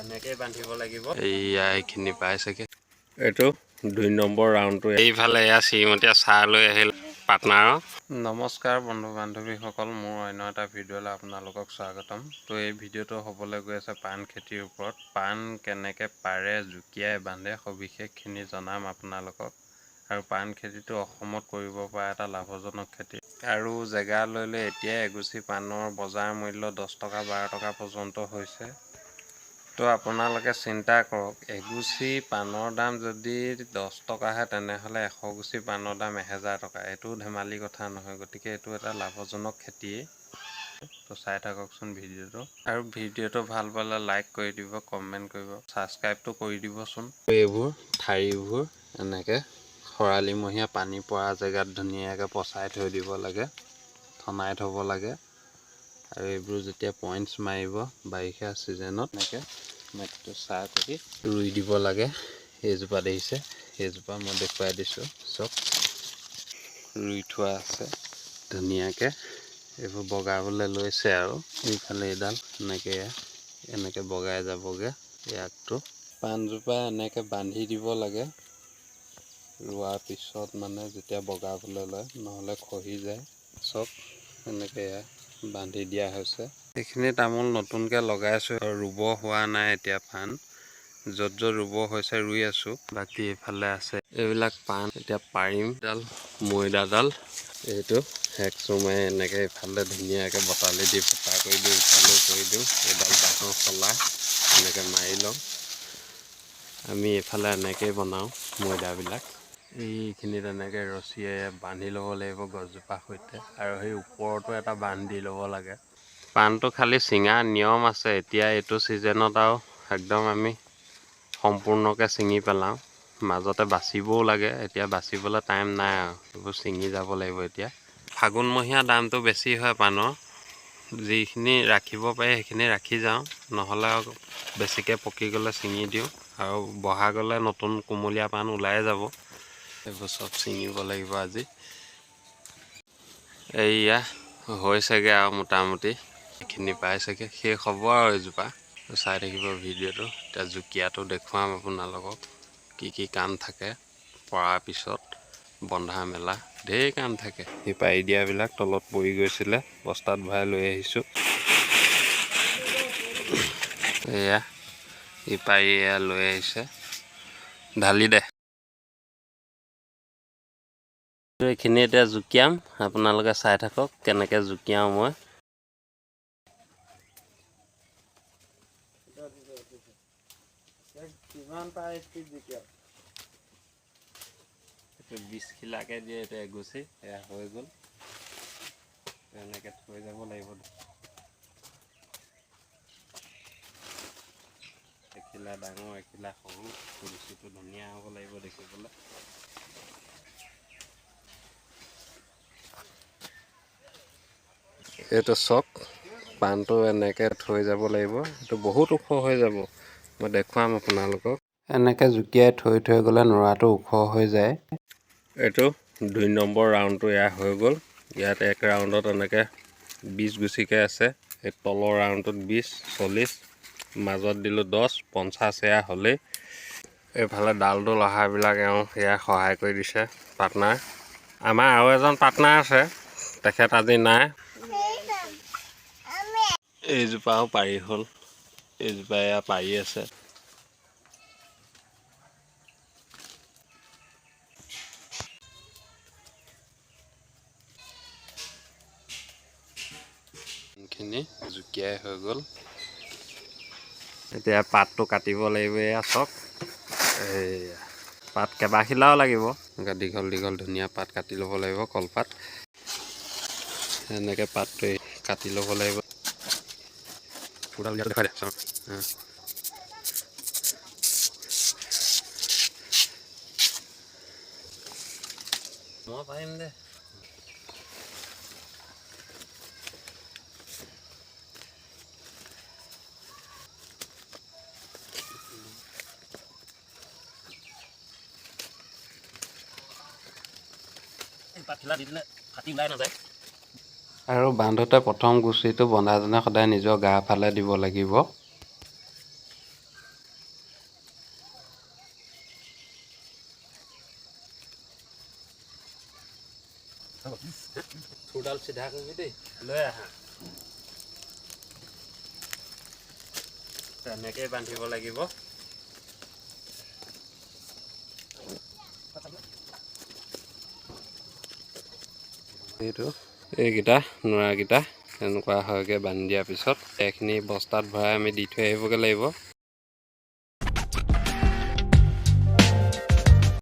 এনেকৈ বান্ধিব লাগিব। এইয়া এইখিনি পাইছেগৈ। এইটো 2 নম্বৰ ৰাউণ্ডটো। এইফালে এয়া শ্ৰীমতীয়ে চাহ লৈ আহিল পাৰ্টনাৰৰ। নমস্কাৰ বন্ধু বান্ধৱীসকল, মোৰ অন্য এটা ভিডিঅ'লৈ আপোনালোকক স্বাগতম। তো এই ভিডিঅ'টো হ'বলৈ গৈ আছে পাণ খেতিৰ ওপৰত। পাণ কেনেকৈ পাৰে জুকিয়াই বান্ধে সবিশেষখিনি জনাম আপোনালোকক। আৰু পাণ খেতিটো অসমত কৰিব পৰা এটা লাভজনক খেতি। আৰু জেগা লৈ লৈ এতিয়া এগুচি পাণৰ বজাৰ মূল্য 10 টকা 12 টকা পৰ্যন্ত হৈছে। তো আপোনালোকে চিন্তা কৰক, এগুচি পাণৰ দাম যদি 10 টকাহে তেনেহ'লে 100 গুচি পাণৰ দাম 1000 টকা। এইটো ধেমালি কথা নহয়, গতিকে এইটো এটা লাভজনক খেতিয়েই। তো চাই থাককচোন ভিডিঅ'টো, আৰু ভিডিঅ'টো ভাল পালে লাইক কৰি দিব, কমেণ্ট কৰিব, ছাবস্ক্ৰাইবটো কৰি দিবচোন। এইবোৰ ঠাৰিবোৰ এনেকৈ খৰালিমহীয়া পানী পৰা জেগাত ধুনীয়াকৈ পচাই থৈ দিব লাগে, থনাই থ'ব লাগে। আৰু এইবোৰ যেতিয়া পইণ্টছ মাৰিব বাৰিষা ছিজনত এনেকৈ মাটিটো চাহ কৰি ৰুই দিব লাগে। এইজোপা দেখিছে, সেইজোপা মই দেখুৱাই দিছোঁ, চব ৰুই থোৱা আছে ধুনীয়াকৈ। এইবোৰ বগাবলৈ লৈছে আৰু এইফালে এইডাল এনেকৈ বগাই যাবগৈ। ইয়াকটো পাণজোপা এনেকৈ বান্ধি দিব লাগে ৰোৱাৰ পিছত, মানে যেতিয়া বগাবলৈ লয়, নহ'লে খহি যায়। চব এনেকৈ বান্ধি দিয়া হৈছে। এইখিনি তামোল নতুনকৈ লগাইছোঁ, ৰুব হোৱা নাই এতিয়া পাণ। য'ত য'ত ৰুব হৈছে ৰুই আছোঁ, বাকী এইফালে আছে। এইবিলাক পাণ এতিয়া পাৰিম। এডাল মৈদাডাল এইটো হেকচুমাই এনেকৈ এইফালে ধুনীয়াকৈ বটালি দি ফুটা কৰি দিওঁ, ইফালেও কৰি দিওঁ। এইডাল বাঁহৰ শলা এনেকৈ মাৰি লওঁ। আমি এইফালে এনেকৈয়ে বনাওঁ মৈদাবিলাক। এইখিনিত এনেকৈ ৰছীয়ে বান্ধি ল'ব লাগিব গছজোপাৰ সৈতে, আৰু সেই ওপৰতো এটা বান্ধ দি ল'ব লাগে। পাণটো খালি ছিঙাৰ নিয়ম আছে। এতিয়া এইটো ছিজনত আৰু একদম আমি সম্পূৰ্ণকৈ ছিঙি পেলাওঁ, মাজতে বাচিবও লাগে। এতিয়া বাচিবলৈ টাইম নাই আৰু এইবোৰ ছিঙি যাব লাগিব। এতিয়া ফাগুণমহীয়া দামটো বেছি হয় পাণৰ। যিখিনি ৰাখিব পাৰি সেইখিনি ৰাখি যাওঁ, নহ'লে আৰু বেছিকৈ পকি গ'লে ছিঙি দিওঁ। আৰু বহাগলৈ নতুন কুমলীয়া পাণ ওলাই যাব, এইবোৰ চব ছিঙিব লাগিব আজি। এইয়া হৈছেগৈ আৰু মোটামুটি এইখিনি পাইছেগৈ, শেষ হ'ব আৰু এইজোপা। চাই থাকিব ভিডিঅ'টো। এতিয়া জুকীয়াটো দেখুৱাম আপোনালোকক, কি কি কাম থাকে পৰাৰ পিছত। বন্ধা মেলা ঢেৰ কাম থাকে। সেই পাৰি দিয়াবিলাক তলত পৰি গৈছিলে, বস্তাত ভৰাই লৈ আহিছোঁ। এয়া ই পাৰি এয়া লৈ আহিছে, ঢালি দে। এইখিনি এতিয়া জুকিয়াম, আপোনালোকে চাই থাকক কেনেকৈ জুকিয়াওঁ মই। কিমান পাৰে স্পীড জুকিয়াওঁ, 20 খিলাকৈ দিয়ে এতিয়া এগুচি। এয়া হৈ গ'ল, এনেকৈ থৈ যাব লাগিব। এখিলা ডাঙৰ এখিলা সৰু, গুচিটো ধুনীয়া হ'ব লাগিব দেখিবলৈ। এইটো চক পাণটো এনেকৈ থৈ যাব লাগিব। এইটো বহুত ওখ হৈ যাব, মই দেখুৱাম আপোনালোকক। এনেকৈ জুকিয়াই থৈ থৈ গ'লে নৰাটো ওখ হৈ যায়। এইটো 2 নম্বৰ ৰাউণ্ডটো এয়া হৈ গ'ল। ইয়াত এক ৰাউণ্ডত এনেকৈ 20 গুচিকৈ আছে। এই তলৰ ৰাউণ্ডটোত 20, 40, মাজত দিলোঁ 10, 50 এয়া হ'লেই। এইফালে ডালটো লহাবিলাক এয়া সহায় কৰি দিছে পাৰ্টনাৰ। আমাৰ আৰু এজন পাৰ্টনাৰ আছে, তেখেত আজি নাই। এইজোপাও পাৰি হ'ল, এইজোপা এয়া পাৰি আছে। এইখিনি জুকিয়াই হৈ গ'ল। এতিয়া পাতটো কাটিব লাগিব। এয়া চক, এইয়া পাত কেইবাখিলাও লাগিব। এনেকৈ দীঘল দীঘল ধুনীয়া পাত কাটি ল'ব লাগিব, কলপাত। এনেকৈ পাতটো কাটি ল'ব লাগিব। দেখাই দে। মই পাৰিম দে। আৰু বান্ধোতে প্ৰথম গুচিটো বন্ধাজনে সদায় নিজৰ গা ফালে দিব লাগিব। থুডাল চিধা কৰিবি দেই লৈ আহা তেনেকৈ বান্ধিব লাগিব এইটো এইকেইটা নোৰাকেইটা এনেকুৱা হয়গৈ বান্ধি দিয়াৰ পিছত এইখিনি বস্তাত ভৰাই আমি দি থৈ আহিবগৈ লাগিব